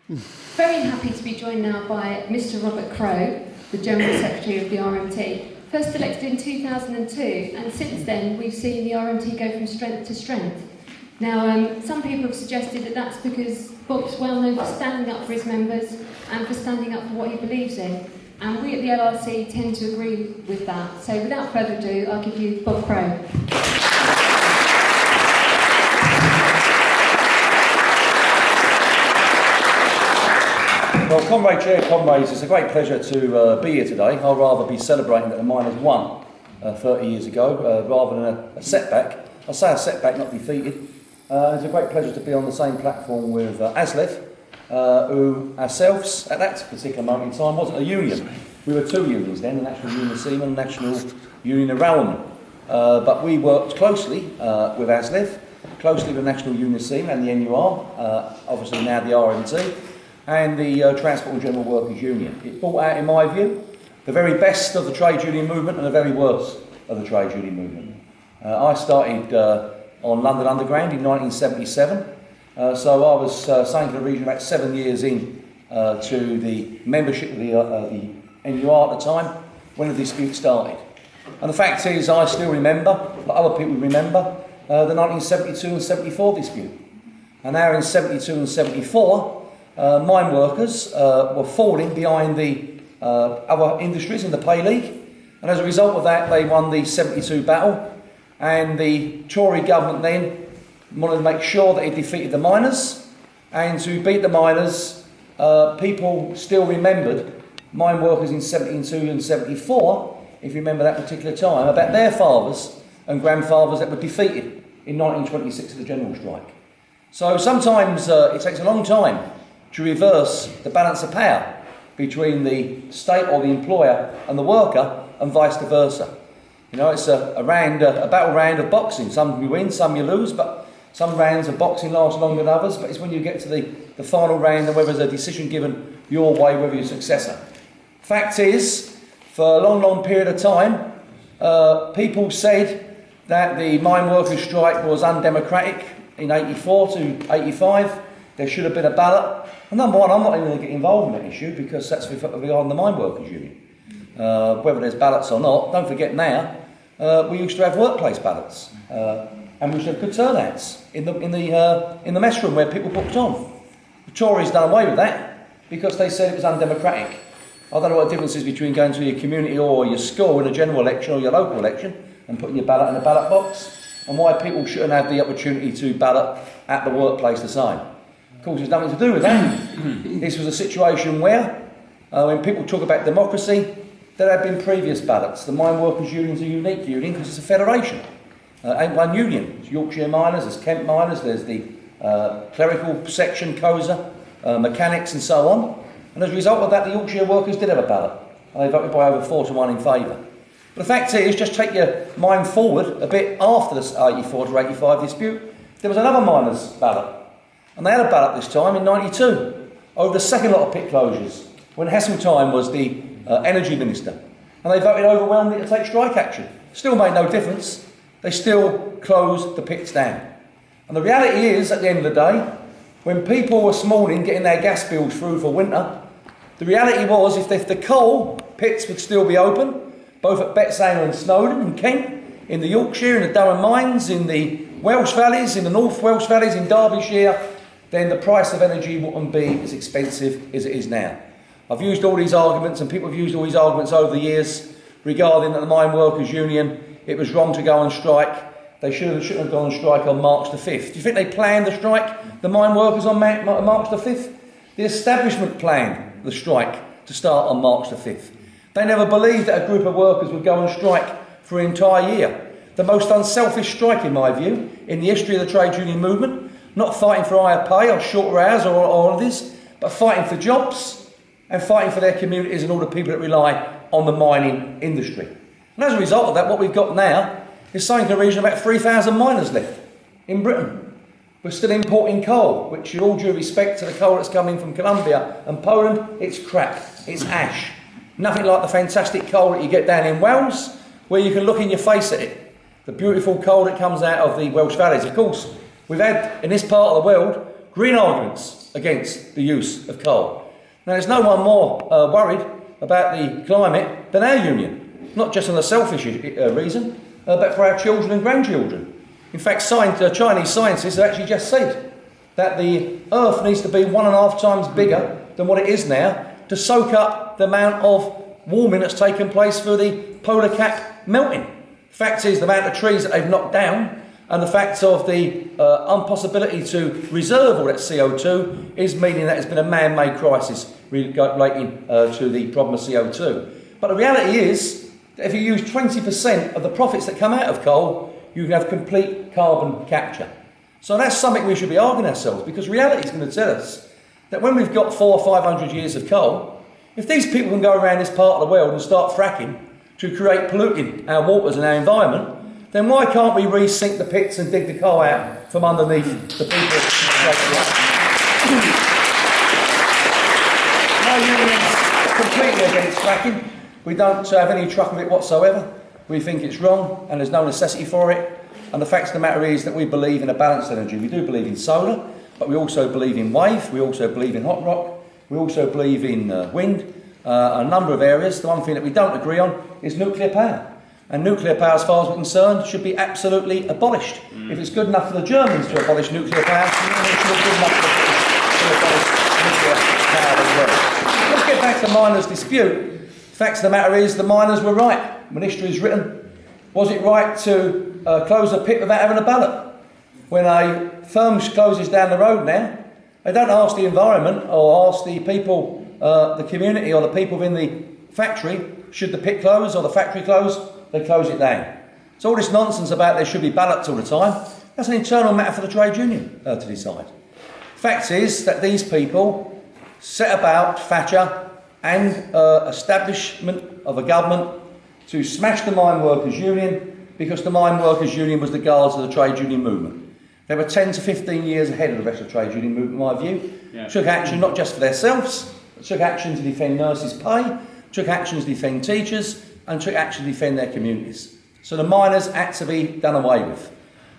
Very happy to be joined now by Mr. Robert Crowe, the General Secretary of the RMT. First elected in 2002, and since then we've seen the RMT go from strength to strength. Now, some people have suggested that that's because Bob's well known for standing up for his members and for standing up for what he believes in. And we at the LRC tend to agree with that. So without further ado, I'll give you Bob Crowe. Well, Comrade Chair, comrades, it's a great pleasure to be here today. I'd rather be celebrating that the miners won 30 years ago rather than a setback. I say a setback, not defeated. It's a great pleasure to be on the same platform with ASLEF, who ourselves, at that particular moment in time, wasn't a union. We were two unions then, the National Union of Seamen and the National Union of Railmen. But we worked closely with ASLEF, closely with the National Union of Seamen and the NUR, obviously now the RMT, and the Transport and General Workers Union. It brought out, in my view, the very best of the trade union movement and the very worst of the trade union movement. I started on London Underground in 1977, so I was saying to the region about 7 years in to the membership of the NUR at the time when the dispute started. And the fact is, I still remember, like other people remember, the 1972 and 74 dispute. And now in 72 and 74, mine workers were falling behind the other industries in the pay league, and as a result of that they won the 72 battle, and the Tory government then wanted to make sure that it defeated the miners, and to beat the miners, people still remembered mine workers in 72 and 74, if you remember that particular time, about their fathers and grandfathers that were defeated in 1926 at the general strike. So sometimes it takes a long time to reverse the balance of power between the state or the employer and the worker, and vice versa. You know, it's a battle round of boxing. Some you win, some you lose, but some rounds of boxing last longer than others. But it's when you get to the final round and whether there's a decision given your way, whether you're a successor. Fact is, for a long, long period of time, people said that the mine workers' strike was undemocratic in 84 to 85. There should have been a ballot. And number one, I'm not even going to get involved in that issue because that's regarding the mine workers union. Whether there's ballots or not, don't forget now, we used to have workplace ballots, and we used to have good turnouts in the mess room where people booked on. The Tories done away with that because they said it was undemocratic. I don't know what the difference is between going to your community or your school in a general election or your local election and putting your ballot in a ballot box, and why people shouldn't have the opportunity to ballot at the workplace the same. Of course, there's nothing to do with that. This was a situation where, when people talk about democracy, there have been previous ballots. The Mine Workers Union is a unique union because it's a federation. Ain't one union. There's Yorkshire Miners, there's Kent Miners, there's the clerical section, COSA, mechanics and so on. And as a result of that, the Yorkshire workers did have a ballot. They voted by over 4-1 in favour. But the fact is, just take your mind forward a bit after the 84 to 85 dispute, there was another miners' ballot. And they had a ballot this time in 92 over the second lot of pit closures when Heseltine was the energy minister. And they voted overwhelmingly to take strike action. Still made no difference. They still closed the pits down. And the reality is, at the end of the day, when people were this morning getting their gas bills through for winter, the reality was if the coal pits would still be open, both at Betsale and Snowdon and Kent, in the Yorkshire, in the Durham mines, in the Welsh valleys, in the North Welsh valleys, in Derbyshire, then the price of energy wouldn't be as expensive as it is now. I've used all these arguments, and people have used all these arguments over the years regarding that the Mine Workers Union, it was wrong to go on strike. They shouldn't have gone on strike on March the 5th. Do you think they planned the strike, the mine workers, on March the 5th? The establishment planned the strike to start on March the 5th. They never believed that a group of workers would go on strike for an entire year. The most unselfish strike, in my view, in the history of the trade union movement. Not fighting for higher pay or shorter hours or all of this, but fighting for jobs and fighting for their communities and all the people that rely on the mining industry. And as a result of that, what we've got now is something in the region of about 3,000 miners left in Britain. We're still importing coal, which, with all due respect to the coal that's coming from Colombia and Poland, it's crap, it's ash. Nothing like the fantastic coal that you get down in Wales, where you can look in your face at it. The beautiful coal that comes out of the Welsh valleys. Of course, we've had, in this part of the world, green arguments. against the use of coal. Now, there's no one more worried about the climate than our union, not just on a selfish reason, but for our children and grandchildren. In fact, Chinese scientists have actually just said that the Earth needs to be 1.5 times bigger than what it is now to soak up the amount of warming that's taken place through the polar cap melting. Fact is, the amount of trees that they've knocked down and the fact of the impossibility to reserve all that CO2 is meaning that it's been a man-made crisis relating to the problem of CO2. But the reality is that if you use 20% of the profits that come out of coal, you can have complete carbon capture. So that's something we should be arguing ourselves, because reality is going to tell us that when we've got 400 or 500 years of coal, if these people can go around this part of the world and start fracking to create polluting our waters and our environment, then why can't we re-sink the pits and dig the coal out from underneath the people? No unions completely against fracking. We don't have any truck with it whatsoever. We think it's wrong and there's no necessity for it. And the fact of the matter is that we believe in a balanced energy. We do believe in solar, but we also believe in wave. We also believe in hot rock. We also believe in wind, a number of areas. The one thing that we don't agree on is nuclear power. And nuclear power, as far as we're concerned, should be absolutely abolished. If it's good enough for the Germans to abolish nuclear power, it should be good enough for the British to abolish nuclear power as well. Let's get back to the miners' dispute. The fact of the matter is the miners were right when history is written. Was it right to close a pit without having a ballot? When a firm closes down the road now, they don't ask the environment or ask the people, the community or the people within the factory, should the pit close or the factory close? They close it down. So all this nonsense about there should be ballots all the time, that's an internal matter for the trade union to decide. Fact is that these people set about Thatcher and establishment of a government to smash the Mine Workers Union, because the Mine Workers Union was the guards of the trade union movement. They were 10 to 15 years ahead of the rest of the trade union movement, in my view. Yeah. Took action not just for themselves, but took action to defend nurses' pay, took action to defend teachers, and took action to defend their communities. So the miners had to be done away with.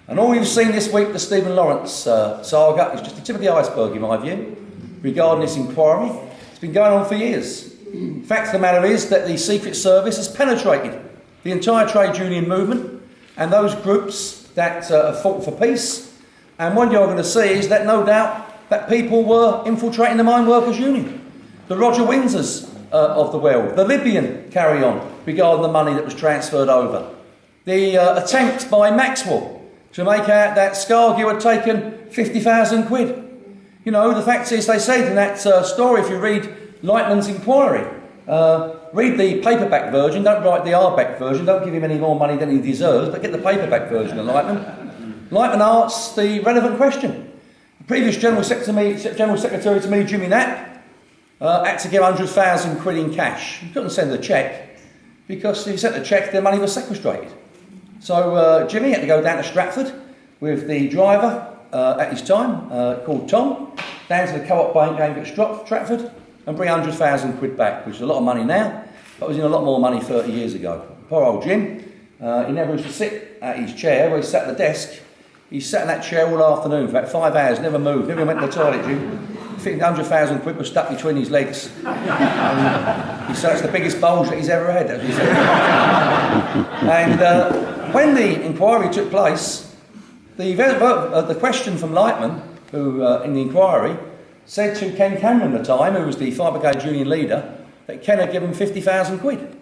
And all we've seen this week, the Stephen Lawrence saga, is just the tip of the iceberg, in my view, regarding this inquiry. It's been going on for years. The fact of the matter is that the Secret Service has penetrated the entire trade union movement and those groups that have fought for peace. And what you're going to see is that no doubt that people were infiltrating the Mine Workers Union. The Roger Windsors of the world, the Libyan carry-on regarding the money that was transferred over. The attempts by Maxwell to make out that Scargill had taken 50,000 quid. You know, the fact is, they said in that story, if you read Lightman's inquiry, read the paperback version, don't write the hardback version, don't give him any more money than he deserves, but get the paperback version of Lightman. Lightman asks the relevant question. The previous General Secretary to me, Jimmy Knapp, had to give 100,000 quid in cash. He couldn't send a cheque, because if he sent a cheque, their money was sequestrated. So Jimmy had to go down to Stratford with the driver at his time, called Tom, down to the Co-op Bank at Stratford, and bring 100,000 quid back, which is a lot of money now, but was in a lot more money 30 years ago. Poor old Jim, he never used to sit at his chair where he sat at the desk. He sat in that chair all afternoon for about 5 hours, never moved, never went to the toilet, Jim. I think 100,000 quid was stuck between his legs. He said it's the biggest bulge that he's ever had, as he said. And when the inquiry took place, the question from Lightman, who in the inquiry, said to Ken Cameron at the time, who was the Fire Brigade Union leader, that Ken had given 50,000 quid.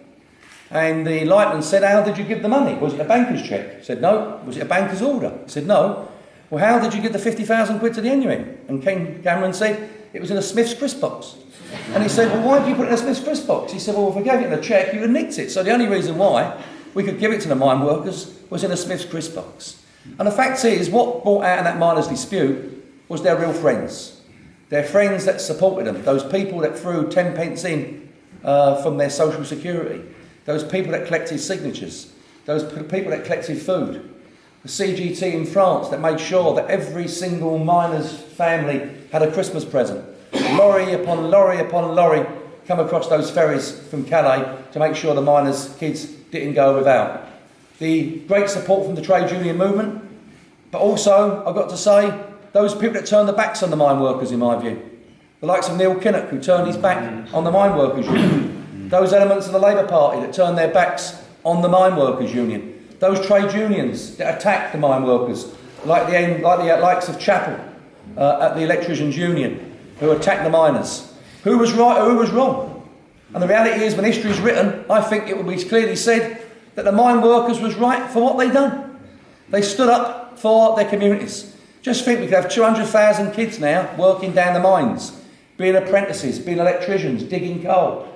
And the Lightman said, how did you give the money? Was it a banker's cheque? He said, no. Was it a banker's order? He said, no. Well, how did you give the 50,000 quid to the NUN? And Ken Cameron said, it was in a Smith's crisp box. And he said, well, why did you put it in a Smith's crisp box? He said, well, if I gave it in a cheque, you would have nicked it. So the only reason why we could give it to the mine workers was in a Smith's crisp box. And the fact is, what brought out in that miners' dispute was their real friends. Their friends that supported them, those people that threw 10 pence in from their social security, those people that collected signatures, those people that collected food, the CGT in France that made sure that every single miner's family had a Christmas present. Lorry upon lorry upon lorry come across those ferries from Calais to make sure the miners' kids didn't go without. The great support from the trade union movement, but also, I've got to say, those people that turned their backs on the mine workers, in my view. The likes of Neil Kinnock, who turned his back on the mine workers union. Those elements of the Labour Party that turned their backs on the mine workers union. Those trade unions that attacked the mine workers, like the likes of Chapel at the Electricians Union, who attacked the miners. Who was right or who was wrong? And the reality is, when history is written, I think it will be clearly said that the mine workers was right for what they'd done. They stood up for their communities. Just think, we could have 200,000 kids now working down the mines, being apprentices, being electricians, digging coal.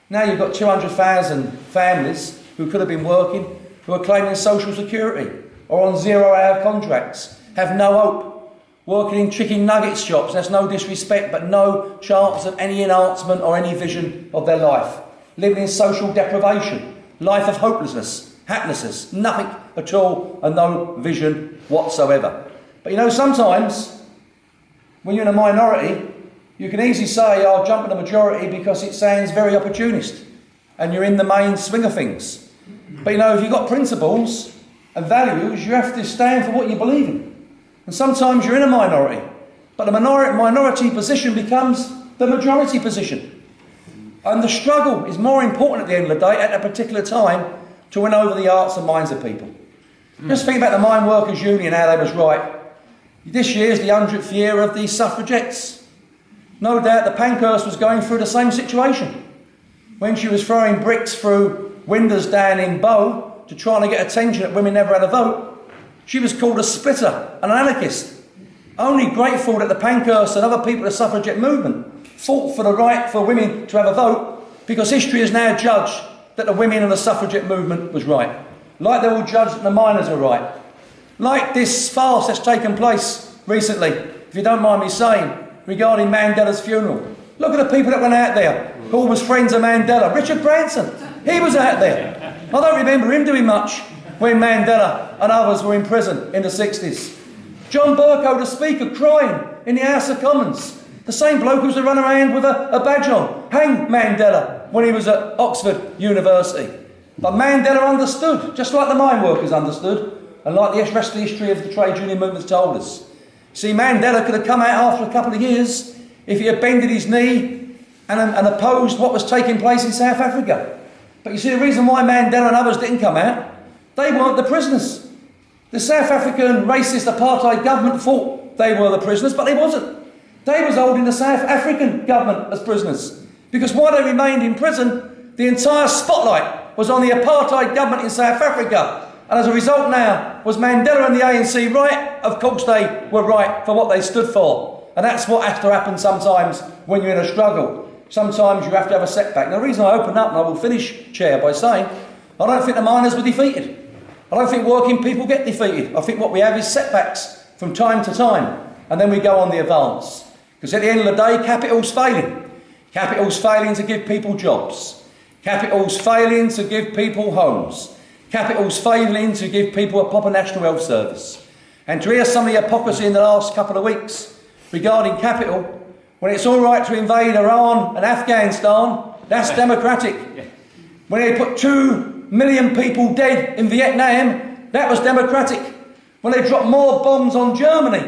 Now you've got 200,000 families who could have been working, who are claiming social security or on 0-hour contracts, have no hope, working in chicken nuggets shops. That's no disrespect, but no chance of any enhancement or any vision of their life. Living in social deprivation, life of hopelessness, haplessness, nothing at all, and no vision whatsoever. But you know, sometimes when you're in a minority, you can easily say, I'll jump in the majority because it sounds very opportunist and you're in the main swing of things. But you know, if you've got principles and values, you have to stand for what you believe in. And sometimes you're in a minority, but the minority position becomes the majority position. And the struggle is more important at the end of the day, at a particular time, to win over the hearts and minds of people. Just think about the Mine Workers Union, how they was right. This year is the 100th year of the suffragettes. No doubt the Pankhurst was going through the same situation. When she was throwing bricks through windows down in Bow to try and get attention that women never had a vote, she was called a splitter, an anarchist. Only grateful that the Pankhurst and other people of the suffragette movement fought for the right for women to have a vote, because history has now judged that the women of the suffragette movement was right. Like they all judged that the miners were right. Like this farce that's taken place recently, if you don't mind me saying, regarding Mandela's funeral. Look at the people that went out there, who was friends of Mandela. Richard Branson, he was out there. I don't remember him doing much when Mandela and others were in prison in the 60s. John Bercow, the Speaker, crying in the House of Commons. The same bloke who was to run around with a badge on. Hang Mandela when he was at Oxford University. But Mandela understood, just like the mine workers understood, and like the rest of the history of the trade union movement told us. See, Mandela could have come out after a couple of years if he had bended his knee and opposed what was taking place in South Africa. But you see, the reason why Mandela and others didn't come out, they weren't the prisoners. The South African racist apartheid government thought they were the prisoners, but they wasn't. They was holding the South African government as prisoners. Because while they remained in prison, the entire spotlight was on the apartheid government in South Africa. And as a result now, was Mandela and the ANC right? Of course they were right for what they stood for. And that's what has to happen sometimes when you're in a struggle. Sometimes you have to have a setback. Now the reason I open up, and I will finish, Chair, by saying, I don't think the miners were defeated. I don't think working people get defeated. I think what we have is setbacks from time to time. And then we go on the advance. Because at the end of the day, capital's failing. Capital's failing to give people jobs. Capital's failing to give people homes. Capital's failing to give people a proper national health service. And to hear some of the hypocrisy in the last couple of weeks regarding capital, when it's all right to invade Iran and Afghanistan, that's democratic. When they put 2 million people dead in Vietnam, that was democratic. When they dropped more bombs on Germany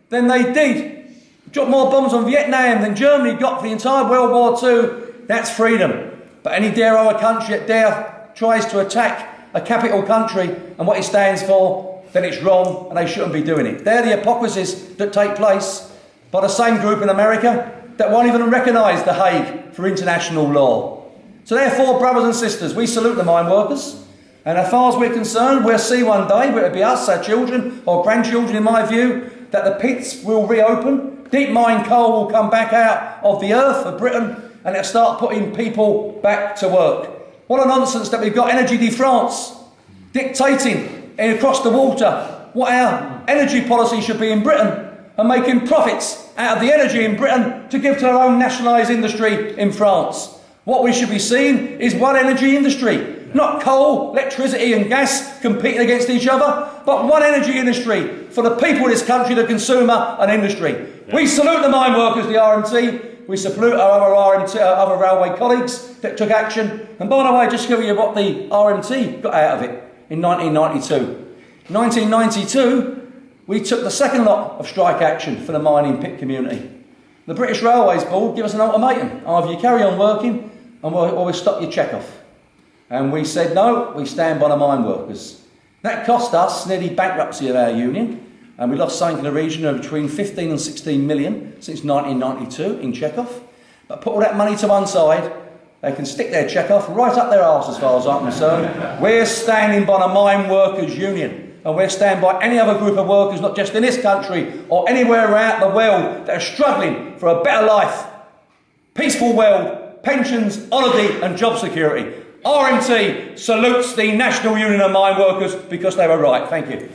than they did, dropped more bombs on Vietnam than Germany got for the entire World War II, that's freedom. But any dare other country that tries to attack a capital country and what it stands for, then it's wrong and they shouldn't be doing it. They're the hypocrisies that take place by the same group in America that won't even recognise The Hague for international law. So therefore, brothers and sisters, we salute the mine workers, and as far as we're concerned, we'll see one day, whether it be us, our children or grandchildren in my view, that the pits will reopen, deep mine coal will come back out of the earth of Britain, and it'll start putting people back to work. What a nonsense that we've got Energy de France dictating across the water what our energy policy should be in Britain, and making profits out of the energy in Britain to give to our own nationalised industry in France. What we should be seeing is one energy industry, not coal, electricity and gas competing against each other, but one energy industry for the people of this country, the consumer and industry. Yeah. We salute the mine workers, the RMT. We salute our other railway colleagues that took action. And by the way, just to give you what the RMT got out of it in 1992. 1992, we took the second lot of strike action for the mining pit community. The British Railways Board gave us an ultimatum: either you carry on working or we stop your check-off. And we said no, we stand by the mine workers. That cost us nearly bankruptcy of our union, and we lost something in the region of between 15 and 16 million since 1992 in check-off. But put all that money to one side, they can stick their check-off right up their arse as far as I'm concerned. We're standing by the mine workers union, and we're standing by any other group of workers, not just in this country or anywhere around the world, that are struggling for a better life, peaceful world, pensions, holiday and job security. RMT salutes the National Union of Mine Workers because they were right. Thank you.